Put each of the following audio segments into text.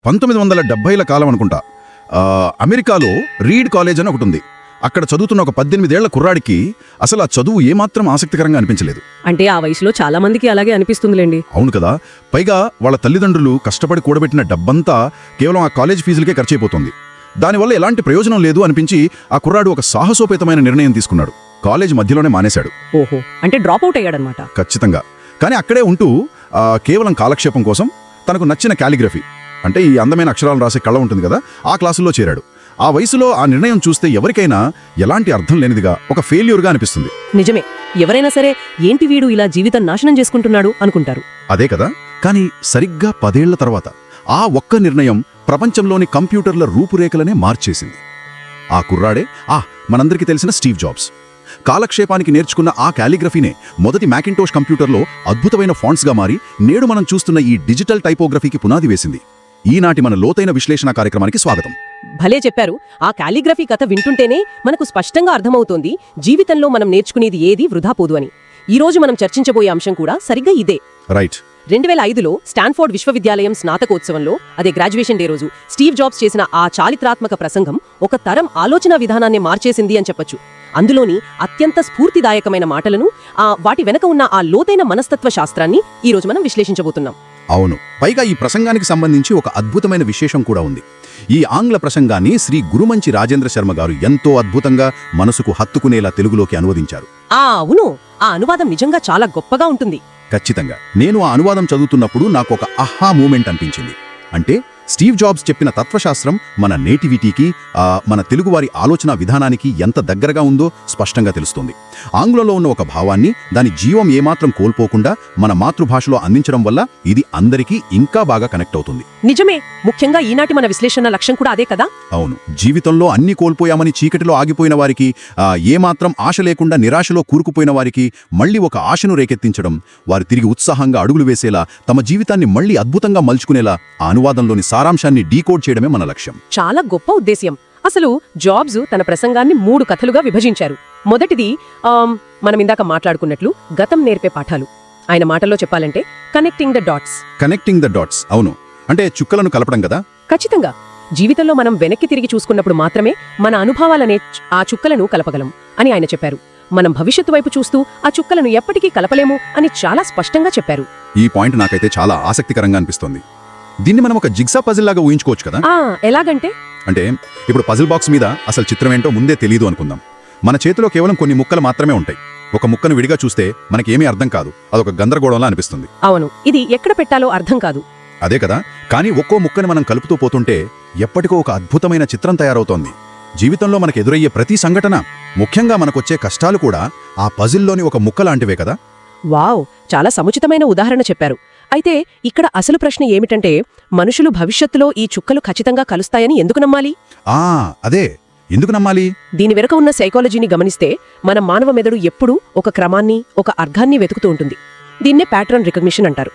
1970ల కాలం అనుకుంటా. అమెరికాలో read college అని ఒకటి ఉంది. అక్కడ చదువుతున్న ఒక 18 ఏళ్ల కుర్రాడికి అసలు ఆ చదువు ఏమాత్రం ఆసక్తికరంగా అనిపించలేదు. అంటే ఆ వయసులో చాలా మందికి అలాగే అనిపిస్తుందిలేండి. అవును కదా. పైగా వాళ్ళ తల్లిదండ్రులు కష్టపడి కూడబెట్టిన డబ్బంతా కేవలం ఆ కాలేజ్ ఫీజులకే ఖర్చయిపోతుంది. దానివల్ల ఎలాంటి ప్రయోజనం లేదు అనిపించి ఆ కుర్రాడు ఒక సాహసోపేతమైన నిర్ణయం తీసుకున్నాడు. కాలేజ్ మధ్యలోనే మానేశాడు. ఓహో, అంటే డ్రాప్ అవుట్ అయ్యాడనమాట. ఖచ్చితంగా. కానీ అక్కడే ఉంటూ కేవలం కాలక్షేపం కోసం తనకు నచ్చిన కాలిగ్రఫీ, అంటే ఈ అందమైన అక్షరాలు రాసే కళ ఉంటుంది కదా, ఆ క్లాసుల్లో చేరాడు. ఆ వయసులో ఆ నిర్ణయం చూస్తే ఎవరికైనా ఎలాంటి అర్థం లేనిదిగా, ఒక ఫెయిల్యూర్గా అనిపిస్తుంది. నిజమే. ఎవరైనా సరే ఏంటి వీడు ఇలా జీవితం నాశనం చేసుకుంటున్నాడు అనుకుంటారు. అదే కదా. కానీ సరిగ్గా 10 ఏళ్ల తర్వాత ఆ ఒక్క నిర్ణయం ప్రపంచంలోని కంప్యూటర్ల రూపురేఖలనే మార్చేసింది. ఆ కుర్రాడే మనందరికీ తెలిసిన స్టీవ్ జాబ్స్. కాలక్షేపానికి నేర్చుకున్న ఆ కాలిగ్రఫీనే మొదటి మ్యాకింటోష్ కంప్యూటర్లో అద్భుతమైన ఫాంట్స్గా మారి నేడు మనం చూస్తున్న ఈ డిజిటల్ టైపోగ్రఫీకి పునాది వేసింది. ఈనాటి మన లోతైన విశ్లేషణ కార్యక్రమానికి స్వాగతం. భలే చెప్పారు. ఆ కాలిగ్రఫీ కథ వింటుంటేనే మనకు స్పష్టంగా అర్థమవుతోంది జీవితంలో మనం నేర్చుకునేది ఏది వృధా పోదు అని. ఈ రోజు మనం చర్చించబోయే అంశం కూడా సరిగ్గా ఇదే. రైట్. 2005లో స్టాన్ఫోర్డ్ విశ్వవిద్యాలయం స్నాతకోత్సవంలో, అదే గ్రాడ్యుయేషన్ డే రోజు, స్టీవ్ జాబ్స్ చేసిన ఆ చారిత్రాత్మక ప్రసంగం ఒక తరం ఆలోచన విధానాన్ని మార్చేసింది అని చెప్పొచ్చు. అందులోని అత్యంత స్ఫూర్తిదాయకమైన మాటలను, వాటి వెనక ఉన్న ఆ లోతైన మనస్తత్వ శాస్త్రాన్ని ఈరోజు మనం విశ్లేషించబోతున్నాం. అవును. పైగా ఈ ప్రసంగానికి సంబంధించి ఒక అద్భుతమైన విశేషం కూడా ఉంది. ఈ ఆంగ్ల ప్రసంగాన్ని శ్రీ గురుమంచి రాజేంద్ర శర్మ గారు ఎంతో అద్భుతంగా, మనసుకు హత్తుకునేలా తెలుగులోకి అనువదించారు. అవును, ఆ అనువాదం నిజంగా చాలా గొప్పగా ఉంటుంది. ఖచ్చితంగా. నేను ఆ అనువాదం చదువుతున్నప్పుడు నాకు ఒక ఆహా మూమెంట్ అనిపించింది. అంటే స్టీవ్ జాబ్స్ చెప్పిన తత్వశాస్త్రం మన నేటివిటీకి, మన తెలుగువారి ఆలోచన విధానానికి ఎంత దగ్గరగా ఉందో స్పష్టంగా తెలుస్తుంది. ఆంగ్లంలో ఉన్న ఒక భావాన్ని, దాని జీవం ఏమాత్రం కోల్పోకుండా మన మాతృభాషలో అందించడం వల్ల ఇది అందరికీ ఇంకా బాగా కనెక్ట్ అవుతుంది. నిజమే. ముఖ్యంగా ఈనాటి మన విశ్లేషణ లక్ష్యం కూడా అదే కదా. అవును. జీవితంలో అన్ని కోల్పోయామని చీకటిలో ఆగిపోయిన వారికి, ఏమాత్రం ఆశ లేకుండా నిరాశలో కూరుకుపోయిన వారికి మళ్లీ ఒక ఆశను రేకెత్తించడం, వారు తిరిగి ఉత్సాహంగా అడుగులు వేసేలా, తమ జీవితాన్ని మళ్లీ అద్భుతంగా మలుచుకునేలా ఆ అనువాదంలోని సారాంశాన్ని డీకోడ్ చేయడమే మన లక్ష్యం. చాలా గొప్ప ఉద్దేశ్యం. అసలు జాబ్స్ తన ప్రసంగాన్ని 3 కథలుగా విభజించారు. మొదటిది మనం ఇందాక మాట్లాడుకున్నట్లు గతం నేర్పే పాఠాలు. ఆయన మాటల్లో చెప్పాలంటే connecting the dots. Connecting the dots. అవును. అంటే చుక్కలను కలపడం కదా. ఖచ్చితంగా. జీవితంలో మనం వెనక్కి తిరిగి చూసుకున్నప్పుడు మాత్రమే మన అనుభవాలనే ఆ చుక్కలను కలపగలం అని ఆయన చెప్పారు. మనం భవిష్యత్తు వైపు చూస్తూ ఆ చుక్కలను ఎప్పటికీ కలపలేము అని చాలా స్పష్టంగా చెప్పారు. ఈ పాయింట్ నాకైతే చాలా ఆసక్తికరంగా అనిపిస్తోంది. దీన్ని మనం ఒక జిగ్సా పజిల్ లాగా ఊహించుకోవచ్చు కదా. ఎలాగంటే, అంటే ఇప్పుడు పజిల్ బాక్స్ మీద అసలు చిత్రం ఏంటో ముందే తెలీదు అనుకుందాం. మన చేతిలో కేవలం కొన్ని ముక్కలు మాత్రమే ఉంటాయి. ఒక ముక్కను విడిగా చూస్తే మనకేమీ అర్థం కాదు. అదొక గందరగోళంలా అనిపిస్తుంది. అవును, ఇది ఎక్కడ పెట్టాలో అర్థం కాదు. అదే కదా. కానీ ఒక్కో ముక్కని మనం కలుపుతూ పోతుంటే ఎప్పటికో ఒక అద్భుతమైన చిత్రం తయారవుతోంది. జీవితంలో మనకు ఎదురయ్యే ప్రతి సంఘటన, ముఖ్యంగా మనకొచ్చే కష్టాలు కూడా ఆ పజిల్లోని ఒక ముక్క లాంటివే కదా. వావ్, చాలా సముచితమైన ఉదాహరణ చెప్పారు. అయితే ఇక్కడ అసలు ప్రశ్న ఏమిటంటే, మనుషులు భవిష్యత్తులో ఈ చుక్కలు ఖచ్చితంగా కలుస్తాయని ఎందుకు నమ్మాలి? అదే, ఎందుకు నమ్మాలి? దీని వెనుక ఉన్న సైకాలజీని గమనిస్తే మన మానవ మెదడు ఎప్పుడూ ఒక క్రమాన్ని, ఒక అర్థాన్ని వెతుకుతూ ఉంటుంది. దీన్నే ప్యాటర్న్ రికగ్నిషన్ అంటారు.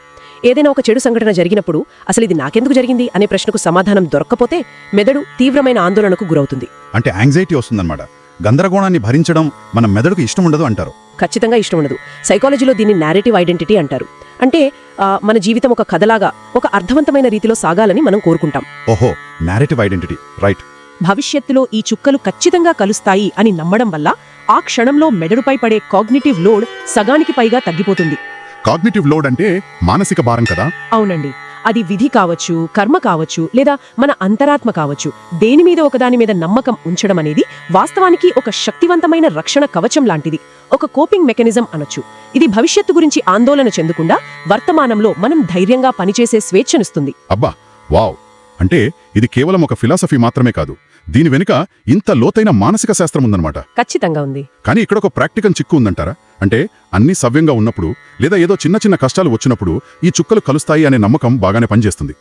ఏదైనా ఒక చెడు సంఘటన జరిగినప్పుడు అసలు ఇది నాకెందుకు జరిగింది అనే ప్రశ్నకు సమాధానం దొరక్కపోతే మెదడు తీవ్రమైన ఆందోళనకు గురవుతుంది. అంటే యాంగ్జైటీ వస్తుందన్నమాట. గందరగోళాన్ని భరించడం మన మెదడుకు ఇష్టం ఉండదు అంటారు. ఖచ్చితంగా ఇష్టం ఉండదు. సైకాలజీలో దీన్ని నారేటివ్ ఐడెంటిటీ అంటారు. అంటే మన జీవితం ఒక కథలాగా, ఒక అర్థవంతమైన రీతిలో సాగాలని మనం కోరుకుంటాం. ఓహో, నారేటివ్ ఐడెంటిటీ, రైట్. భవిష్యత్తులో ఈ చుక్కలు ఖచ్చితంగా కలుస్తాయి అని నమ్మడం వల్ల ఆ క్షణంలో మెదడుపై పడే కాగ్నిటివ్ లోడ్ సగానికి పైగా తగ్గిపోతుంది. కాగ్నిటివ్ లోడ్ అంటే మానసిక భారం కదా. అవునండి. అది విధి కావచ్చు, కర్మ కావచ్చు, లేదా మన అంతరాత్మ కావచ్చు. దేని మీద ఒకదాని మీద నమ్మకం ఉంచడం అనేది వాస్తవానికి ఒక శక్తివంతమైన రక్షణ కవచం లాంటిది. ఒక కోపింగ్ మెకానిజం అనొచ్చు. ఇది భవిష్యత్తు గురించి ఆందోళన చెందకుండా వర్తమానంలో మనం ధైర్యంగా పనిచేసే స్వేచ్ఛనిస్తుంది. అబ్బా, వావ్. అంటే ఇది కేవలం ఒక ఫిలాసఫీ మాత్రమే కాదు, దీని వెనుక ఇంత లోతైన మానసిక శాస్త్రం ఉందన్నమాట. ఖచ్చితంగా ఉంది. కానీ ఇక్కడ ఒక ప్రాక్టికల్ చిక్కు ఉందంటారా? అంటే అన్ని సవ్యంగా ఉన్నప్పుడు, లేదా ఏదో చిన్న చిన్న కష్టాలు వచ్చినప్పుడు ఈ చుక్కలు కలుస్తాయి అనే నమ్మకం బాగానే పనిచేస్తుంది.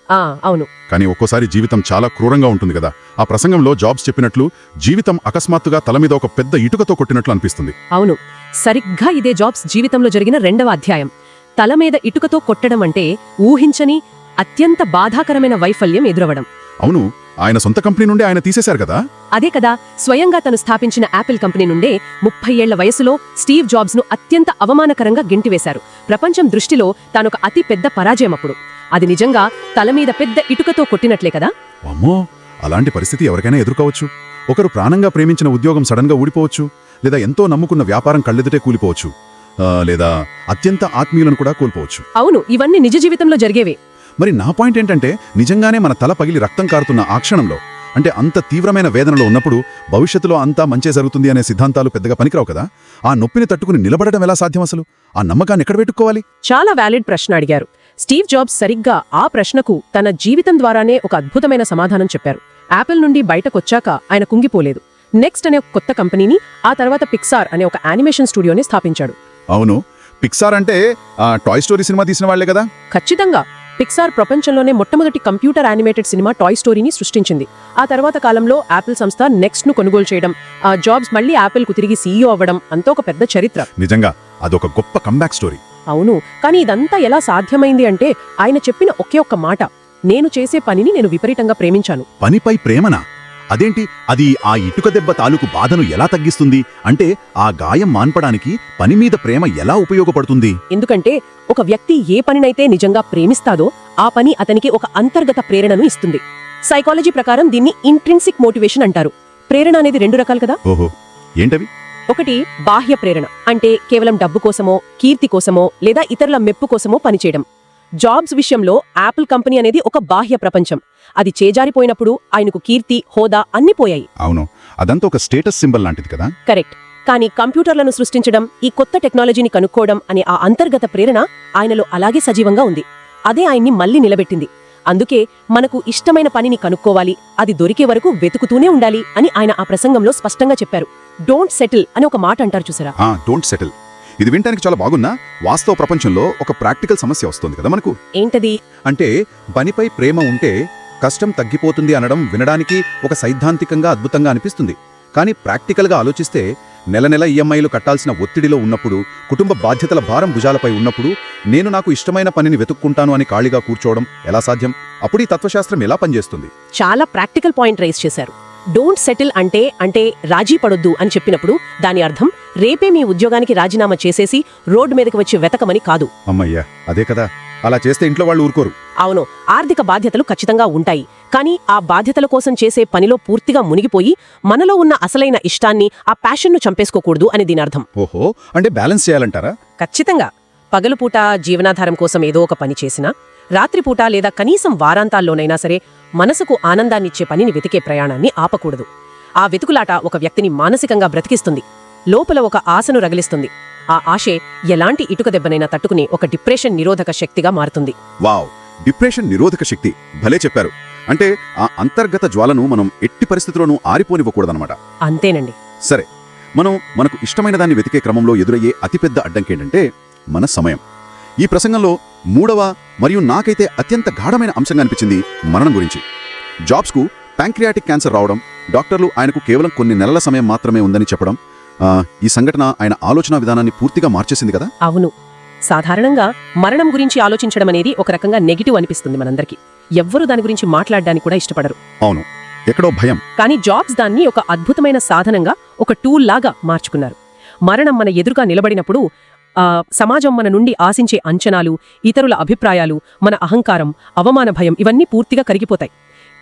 అవును. కానీ ఒక్కోసారి జీవితం చాలా క్రూరంగా ఉంటుంది కదా. ఆ ప్రసంగంలో జాబ్స్ చెప్పినట్లు జీవితం అకస్మాత్తుగా తల మీద ఒక పెద్ద ఇటుకతో కొట్టినట్లు అనిపిస్తుంది. అవును, సరిగ్గా ఇదే జాబ్స్ జీవితంలో జరిగిన 2వ అధ్యాయం. తల మీద ఇటుకతో కొట్టడం అంటే ఊహించని అత్యంత బాధాకరమైన వైఫల్యం ఎదురవడం. అవును, ఆయన సొంత కంపెనీ నుండి ఆయన తీసేశారు కదా. అదే కదా. స్వయంగా తను స్థాపించిన యాపిల్ కంపెనీ నుండే 30 ఏళ్ల వయసులో స్టీవ్ జాబ్స్ ను అత్యంత అవమానకరంగా గెంటివేశారు. ప్రపంచం దృష్టిలో తానొక అతి పెద్ద పరాజయం. అప్పుడు అది నిజంగా తల మీద పెద్ద ఇటుకతో కొట్టినట్లే కదా. అమ్మో, అలాంటి పరిస్థితి ఎవరికైనా ఎదుర్కోవచ్చు. ఒకరు ప్రాణంగా ప్రేమించిన ఉద్యోగం సడన్గా ఊడిపోవచ్చు, లేదా ఎంతో నమ్ముకున్న వ్యాపారం కళ్ళెదుటే కూలిపోవచ్చు, లేదా అత్యంత ఆత్మీయులను కూడా కోల్పోవచ్చు. అవును, ఇవన్నీ నిజ జీవితంలో జరిగేవే. మరి నా పాయింట్ ఏంటంటే, నిజంగానే మన తల పగిలి రక్తం కారుతున్న ఆ క్షణంలో, అంటే అంత తీవ్రమైన వేదనలో ఉన్నప్పుడు భవిష్యత్తులో అంతా మంచే జరుగుతుంది అనే సిద్ధాంతాలు పెద్దగా పనికిరావు కదా. ఆ నొప్పిని తట్టుకుని నిలబడడం ఎలా సాధ్యం అసలు? ఆ నమ్మకాన్ని ఎక్కడ పెట్టుకోవాలి? చాలా వ్యాలిడ్ ప్రశ్న అడిగారు. స్టీవ్ జాబ్స్ సరిగ్గా ఆ ప్రశ్నకు తన జీవితం ద్వారానే ఒక అద్భుతమైన సమాధానం చెప్పారు. యాపిల్ నుండి బయటకొచ్చాక ఆయన కుంగిపోలేదు. నెక్స్ట్ అనే ఒక కొత్త కంపెనీని, ఆ తర్వాత పిక్సార్ అనే ఒక యానిమేషన్ స్టూడియోని స్థాపించాడు. అవును, పిక్సార్ అంటే టాయ్ స్టోరీ సినిమా తీసిన వాళ్లే కదా. ఖచ్చితంగా. పిక్సార్ ప్రపంచంలోనే మొట్టమొదటి కంప్యూటర్ యానిమేటెడ్ సినిమా టాయ్ స్టోరీని సృష్టించింది. ఆ తర్వాత కాలంలో యాపిల్ సంస్థ నెక్స్ట్ ను కొనుగోలు చేయడం, ఆ జాబ్స్ మళ్లీ యాపిల్ కు తిరిగి సీఈఓ అవ్వడం అంతా ఒక పెద్ద చరిత్ర. నిజంగా అదొక గొప్ప కంబ్యాక్ స్టోరీ. అవును, కానీ ఇదంతా ఎలా సాధ్యమైంది అంటే ఆయన చెప్పిన ఒకే ఒక్క మాట, నేను చేసే పనిని నేను విపరీతంగా ప్రేమించాను. పనిపై ప్రేమనా? అదేంటి? అది ఆ ఇటుక దెబ్బ తాలూకు బాధను ఎలా తగ్గిస్తుంది? అంటే ఆ గాయం మాన్పడానికి పని మీద ప్రేమ ఎలా ఉపయోగపడుతుంది? ఎందుకంటే ఒక వ్యక్తి ఏ పనినైతే నిజంగా ప్రేమిస్తాదో ఆ పని అతనికి ఒక అంతర్గత ప్రేరణను ఇస్తుంది. సైకాలజీ ప్రకారం దీన్ని ఇంట్రిన్సిక్ మోటివేషన్ అంటారు. ప్రేరణ అనేది 2 రకాలు కదా. ఓహో, ఏంటవి? ఒకటి బాహ్య ప్రేరణ, అంటే కేవలం డబ్బు కోసమో, కీర్తి కోసమో, లేదా ఇతరుల మెప్పు కోసమో పనిచేయడం. జాబ్స్ విషయంలో యాపిల్ కంపెనీ అనేది ఒక బాహ్య ప్రపంచం. అది చేజారిపోయినప్పుడు ఆయనకు కీర్తి, హోదా అన్నీ పోయాయి. అవును, అదంతా ఒక స్టేటస్ సింబల్ లాంటిది కదా. కరెక్ట్. కానీ కంప్యూటర్లను సృష్టించడం, ఈ కొత్త టెక్నాలజీని కనుక్కోవడం అనే ఆ అంతర్గత ప్రేరణ ఆయనలో అలాగే సజీవంగా ఉంది. అదే ఆయన్ని మళ్లీ నిలబెట్టింది. అందుకే మనకు ఇష్టమైన పనిని కనుక్కోవాలి, అది దొరికే వరకు వెతుకుతూనే ఉండాలి అని ఆయన ఆ ప్రసంగంలో స్పష్టంగా చెప్పారు. డోంట్ సెటిల్ అని ఒక మాట అంటారు చూసారా. Don't settle. ఇది వినడానికి చాలా బాగున్నా వాస్తవ ప్రపంచంలో ఒక ప్రాక్టికల్ సమస్య వస్తుంది కదా మనకు. ఏంటది? అంటే పనిపై ప్రేమ ఉంటే కష్టం తగ్గిపోతుంది అనడం వినడానికి ఒక సైద్ధాంతికంగా అద్భుతంగా అనిపిస్తుంది. కానీ ప్రాక్టికల్గా ఆలోచిస్తే నెల నెల ఈఎంఐలు కట్టాల్సిన ఒత్తిడిలో ఉన్నప్పుడు, కుటుంబ బాధ్యతల భారం భుజాలపై ఉన్నప్పుడు నేను నాకు ఇష్టమైన పనిని వెతుక్కుంటాను అని ఖాళీగా కూర్చోవడం ఎలా సాధ్యం? అప్పుడు ఈ తత్వశాస్త్రం ఎలా పనిచేస్తుంది? చాలా ప్రాక్టికల్ పాయింట్ రైజ్ చేశారు. డోంట్ సెటిల్ అంటే రాజీ పడొద్దు అని చెప్పినప్పుడు దాని అర్థం రేపే మీ ఉద్యోగానికి రాజీనామా చేసేసి రోడ్డు మీదకి వచ్చి వెతకమని కాదు. అమ్మయ్యా, అదే కదా. అలా చేస్తే ఇంట్లో వాళ్ళు ఊరుకోరు. అవును, ఆర్థిక బాధ్యతలు ఖచ్చితంగా ఉంటాయి. కానీ ఆ బాధ్యతల కోసం చేసే పనిలో పూర్తిగా మునిగిపోయి మనలో ఉన్న అసలైన ఇష్టాన్ని, ఆ ప్యాషన్ను చంపేసుకోకూడదు అని దీని అర్థం. ఓహో, అంటే బ్యాలెన్స్ చేయాలంటారా? ఖచ్చితంగా. పగలుపూట జీవనాధారం కోసం ఏదో ఒక పని చేసినా, రాత్రిపూట లేదా కనీసం వారాంతాల్లోనైనా సరే మనసుకు ఆనందాన్నిచ్చే పనిని వెతికే ప్రయాణాన్ని ఆపకూడదు. ఆ వెతుకులాట ఒక వ్యక్తిని మానసికంగా బ్రతికిస్తుంది, లోపల ఒక ఆశను రగిలిస్తుంది. ఆ ఆశే ఎలాంటి ఇటుక దెబ్బనైనా తట్టుకుని ఒక డిప్రెషన్ నిరోధక శక్తిగా మారుతుంది. వావ్, డిప్రెషన్ నిరోధక శక్తి, భలే చెప్పారు. అంటే ఆ అంతర్గత జ్వాలను మనం ఎట్టి పరిస్థితుల్లోనూ ఆరిపోనివ్వకూడదన్నమాట. అంతేనండి. సరే, మనకు ఇష్టమైన దాన్ని వెతికే క్రమంలో ఎదురయ్యే అతిపెద్ద అడ్డంకేంటంటే మన సమయం. ఈ ప్రసంగంలో 3వ మరియు నాకైతే అత్యంత గాఢమైన అంశంగా అనిపించింది మరణం గురించి. జాబ్స్కు ప్యాంక్రియాటిక్ క్యాన్సర్ రావడం, డాక్టర్లు ఆయనకు కేవలం కొన్ని నెలల సమయం మాత్రమే ఉందని చెప్పడం, ఈ సంఘటన ఆయన ఆలోచన విధానాన్ని పూర్తిగా మార్చేసింది కదా. అవును, సాధారణంగా మరణం గురించి ఆలోచించడం అనేది ఒక రకంగా నెగిటివ్ అనిపిస్తుంది మనందరికీ. ఎవ్వరూ దాని గురించి మాట్లాడడానికి కూడా ఇష్టపడరు. అవును, ఎక్కడో భయం. కానీ జాబ్స్ దాన్ని ఒక అద్భుతమైన సాధనంగా, ఒక టూల్ లాగా మార్చుకున్నారు. మరణం మన ఎదురుగా నిలబడినప్పుడు సమాజం మన నుండి ఆశించే అంచనాలు, ఇతరుల అభిప్రాయాలు, మన అహంకారం, అవమాన భయం ఇవన్నీ పూర్తిగా కరిగిపోతాయి.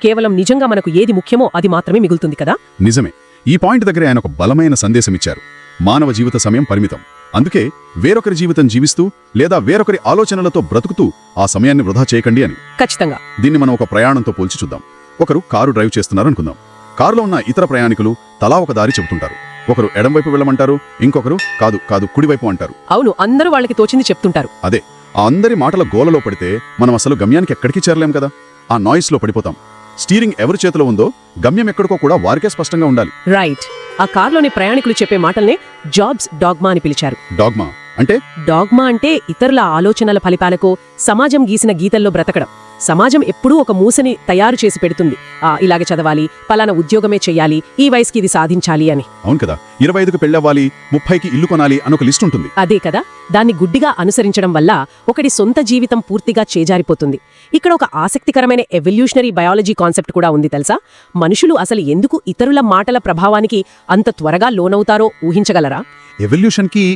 కేవలం నిజంగా మనకు ఏది ముఖ్యమో అది మాత్రమే మిగులుతుంది కదా. నిజమే. ఈ పాయింట్ దగ్గర ఆయన ఒక బలమైన సందేశమిచ్చారు. మానవ జీవిత సమయం పరిమితం. అందుకే వేరొకరి జీవితం జీవిస్తూ లేదా వేరొకరి ఆలోచనలతో బ్రతుకుతూ ఆ సమయాన్ని వృధా చేయకండి అని. ఖచ్చితంగా. దీన్ని మనం ఒక ప్రయాణంతో పోల్చి చూద్దాం. ఒకరు కారు డ్రైవ్ చేస్తున్నారనుకుందాం. కారులో ఉన్న ఇతర ప్రయాణికులు తలా ఒక దారి చెబుతుంటారు. ఒకరు ఎడంవైపు వెళ్ళమంటారు, ఇంకొకరు కాదు కాదు కుడివైపు అంటారు. అవును, అందరూ వాళ్ళకి తోచింది చెప్తుంటారు. అదే, ఆ అందరి మాటల గోలలో పడితే మనం అసలు గమ్యానికి ఎక్కడికి చేరలేం కదా. ఆ నాయిస్లో పడిపోతాం. స్టీరింగ్ ఎవరి చేతిలో ఉందో గమ్యం ఎక్కడికో కూడా వారికే స్పష్టంగా ఉండాలి. రైట్. ఆ కార్లోని ప్రయాణికులు చెప్పే మాటల్నే జాబ్స్ డాగ్మా అని పిలిచారు. డాగ్మా అంటే? డాగ్మా అంటే ఇతరుల ఆలోచనల ఫలితాలకు సమాజం గీసిన గీతల్లో బ్రతకడం. సమాజం ఎప్పుడూ ఒక మూసని తయారు చేసి పెడుతుంది. ఇలాగే చదవాలి, పలానా ఉద్యోగమే చెయ్యాలి, ఈ వయసుకి ఇది సాధించాలి అని. అవును కదా. 25కి పెళ్ళవ్వాలి, 30కి ఇల్లు కొనాలి అని ఒక లిస్ట్ ఉంటుంది. అదే కదా. దాన్ని గుడ్డిగా అనుసరించడం వల్ల ఒకటి సొంత జీవితం పూర్తిగా చేజారిపోతుంది. ఇక్కడ ఒక ఆసక్తికరమైన ఎవల్యూషనరీ బయాలజీ కాన్సెప్ట్ కూడా ఉంది తెలుసా. మనుషులు అసలు ఎందుకు ఇతరుల మాటల ప్రభావానికి అంత త్వరగా లోనవుతారో ఊహించగలరా? ఎవల్యూషన్కి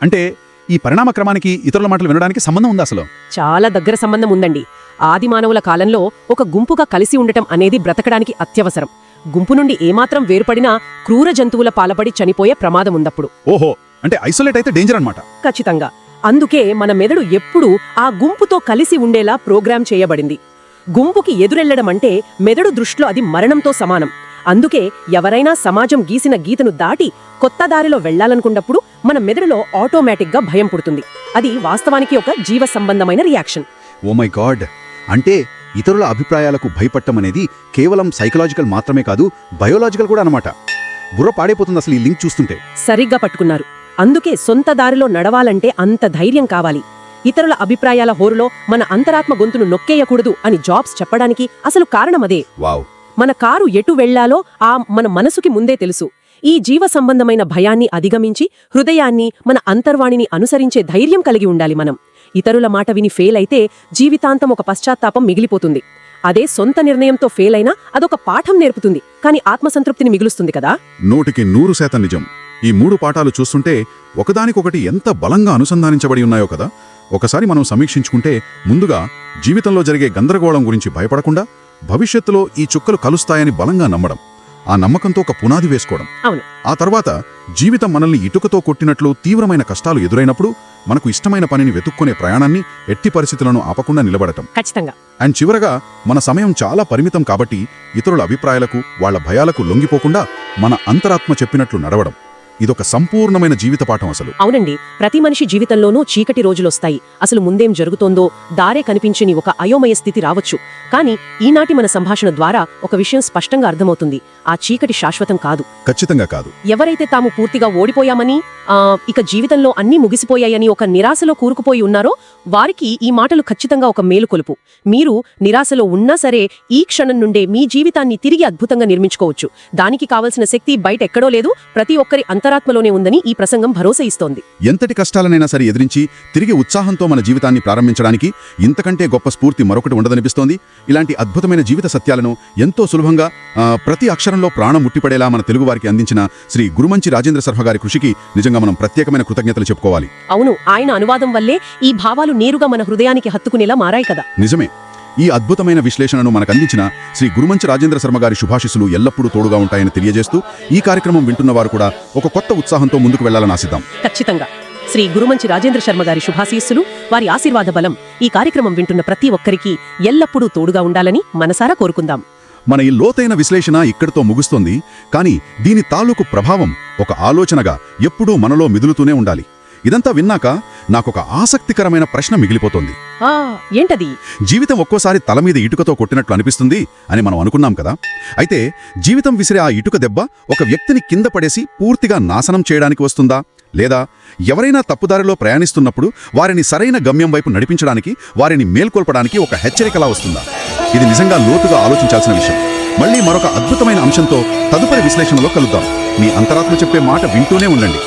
అంటే ఈ పరిణామ క్రమానికి ఇతరుల మాటలు వినడానికి సంబంధం ఉందా అసలు? చాలా దగ్గర సంబంధం ఉందండి. ఆదిమానవుల కాలంలో ఒక గుంపుగా కలిసి ఉండటం అనేది బ్రతకడానికి అత్యవసరం. గుంపు నుండి ఏమాత్రం వేరుపడినా క్రూర జంతువుల పాలపడి చనిపోయే ప్రమాదం ఉందప్పుడు. ఓహో, అంటే ఐసోలేట్ అయితే డేంజర్ అన్నమాట. ఖచ్చితంగా. అందుకే మన మెదడు ఎప్పుడూ ఆ గుంపుతో కలిసి ఉండేలా ప్రోగ్రాం చేయబడింది. గుంపుకి ఎదురెళ్లడం అంటే మెదడు దృష్టిలో అది మరణంతో సమానం. అందుకే ఎవరైనా సమాజం గీసిన గీతను దాటి కొత్త దారిలో వెళ్లాలనుకున్నప్పుడు మన మెదడులో ఆటోమేటిక్గా భయం పుడుతుంది. అది వాస్తవానికి ఒక జీవ సంబంధమైన రియాక్షన్. ఓ మై గాడ్, అంటే ఇతరుల అభిప్రాయాలకు భయపడటం అనేది కేవలం సైకలాజికల్ మాత్రమే కాదు, బయోలాజికల్ కూడా అన్నమాట. బుర్ర పాడైపోతుంది అసలు ఈ లింక్ చూస్తుంటే. సరిగ్గా పట్టుకున్నారు. అందుకే సొంత దారిలో నడవాలంటే అంత ధైర్యం కావాలి. ఇతరుల అభిప్రాయాల హోరులో మన అంతరాత్మ గొంతును నొక్కేయకూడదు అని జాబ్స్ చెప్పడానికి అసలు కారణమదే. వావ్. మన కారు ఎటు వెళ్లాలో మన మనసుకి ముందే తెలుసు. ఈ జీవ సంబంధమైన భయాన్ని అధిగమించి హృదయాన్ని, మన అంతర్వాణిని అనుసరించే ధైర్యం కలిగి ఉండాలి మనం. ఇతరుల మాట విని ఫెయిల్ అయితే జీవితాంతం ఒక పశ్చాత్తాపం మిగిలిపోతుంది. అదే సొంత నిర్ణయంతో ఫెయిల్ అయినా అదొక పాఠం నేర్పుతుంది, కానీ ఆత్మసంతృప్తిని మిగులుస్తుంది కదా. 100% నిజం. ఈ 3 పాఠాలు చూస్తుంటే ఒకదానికొకటి ఎంత బలంగా అనుసంధానించబడి ఉన్నాయో కదా. ఒకసారి మనం సమీక్షించుకుంటే, ముందుగా జీవితంలో జరిగే గందరగోళం గురించి భయపడకుండా భవిష్యత్తులో ఈ చుక్కలు కలుస్తాయని బలంగా నమ్మడం, ఆ నమ్మకంతో ఒక పునాది వేసుకోవడం. అవును. ఆ తర్వాత జీవితం మనల్ని ఇటుకతో కొట్టినట్లు తీవ్రమైన కష్టాలు ఎదురైనప్పుడు మనకు ఇష్టమైన పనిని వెతుక్కునే ప్రయాణాన్ని ఎట్టి పరిస్థితులను ఆపకుండా నిలబడటం. ఖచ్చితంగా. అండ్ చివరగా, మన సమయం చాలా పరిమితం కాబట్టి ఇతరుల అభిప్రాయాలకు, వాళ్ల భయాలకు లొంగిపోకుండా మన అంతరాత్మ చెప్పినట్లు నడవడం. ఇదొక సంపూర్ణమైన జీవిత పాఠం అసలు. అవునండి. ప్రతి మనిషి జీవితంలోనూ చీకటి రోజులొస్తాయి. అసలు ముందేం జరుగుతోందో దారే కనిపించని ఒక అయోమయ స్థితి రావచ్చు. కానీ ఈనాటి మన సంభాషణ ద్వారా ఒక విషయం స్పష్టంగా అర్థమవుతుంది. ఆ చీకటి శాశ్వతం కాదు. ఖచ్చితంగా కాదు. ఎవరైతే తాము పూర్తిగా ఓడిపోయామని, ఇక జీవితంలో అన్నీ ముగిసిపోయాయని ఒక నిరాశలో కూరుకుపోయి ఉన్నారో వారికి ఈ మాటలు ఖచ్చితంగా ఒక మేలుకొలుపు. మీరు నిరాశలో ఉన్నా సరే ఈ క్షణం నుండే మీ జీవితాన్ని తిరిగి అద్భుతంగా నిర్మించుకోవచ్చు. దానికి కావలసిన శక్తి బయట ఎక్కడో లేదు, ప్రతి ఒక్కరి అంతరాత్మలోనే ఉందని ఈ ప్రసంగం భరోసా ఇస్తోంది. ఎంతటి కష్టాలనైనా సరే ఎదిరించి తిరిగి ఉత్సాహంతో మన జీవితాన్ని ప్రారంభించడానికి ఇంతకంటే గొప్ప స్ఫూర్తి మరొకటి ఉండదనిపిస్తోంది. ఇలాంటి అద్భుతమైన జీవిత సత్యాలను ఎంతో సులభంగా ప్రతి అక్షరంలో ప్రాణం ముట్టిపడేలా మన తెలుగువారికి అందించిన శ్రీ గురుమంచి రాజేంద్ర శర్మ గారి కృషికి నిజంగా మనం ప్రత్యేకమైన కృతజ్ఞతలు చెప్పుకోవాలి. అవును, ఆయన అనువాదం వల్లే ఈ భావాలు నేరుగా మన హృదయానికి హత్తుకునేలా మారాయి కదా. నిజమే. ఈ అద్భుతమైన విశ్లేషణను మనకందించిన శ్రీ గురుమంచి రాజేంద్ర శర్మ గారి శుభాశిస్సులు ఎల్లప్పుడూ తోడుగా ఉంటాయని తెలియజేస్తూ, ఈ కార్యక్రమం వింటున్న వారు కూడా ఒక కొత్త ఉత్సాహంతో ముందుకు వెళ్లాలని ఆశిద్దాం. ఖచ్చితంగా. శ్రీ గురుమంచి రాజేంద్ర శర్మ గారి శుభాశీస్సులు, వారి ఆశీర్వాద బలం ఈ కార్యక్రమం వింటున్న ప్రతి ఒక్కరికి ఎల్లప్పుడూ తోడుగా ఉండాలని మనసారా కోరుకుందాం. మన ఈ లోతైన విశ్లేషణ ఇక్కడితో ముగుస్తోంది. కానీ దీని తాలూకు ప్రభావం ఒక ఆలోచనగా ఎప్పుడూ మనలో మిదులుతూనే ఉండాలి. ఇదంతా విన్నాక నాకొక ఆసక్తికరమైన ప్రశ్న మిగిలిపోతోంది. ఏంటది? జీవితం ఒక్కోసారి తల మీద ఇటుకతో కొట్టినట్లు అనిపిస్తుంది అని మనం అనుకున్నాం కదా. అయితే జీవితం విసిరే ఆ ఇటుక దెబ్బ ఒక వ్యక్తిని కింద పడేసి పూర్తిగా నాశనం చేయడానికి వస్తుందా? లేదా ఎవరైనా తప్పుదారిలో ప్రయాణిస్తున్నప్పుడు వారిని సరైన గమ్యం వైపు నడిపించడానికి, వారిని మేల్కొల్పడానికి ఒక హెచ్చరికలా వస్తుందా? ఇది నిజంగా లోతుగా ఆలోచించాల్సిన విషయం. మళ్ళీ మరొక అద్భుతమైన అంశంతో తదుపరి విశ్లేషణలో కలుద్దాం. మీ అంతరాత్మ చెప్పే మాట వింటూనే ఉండండి.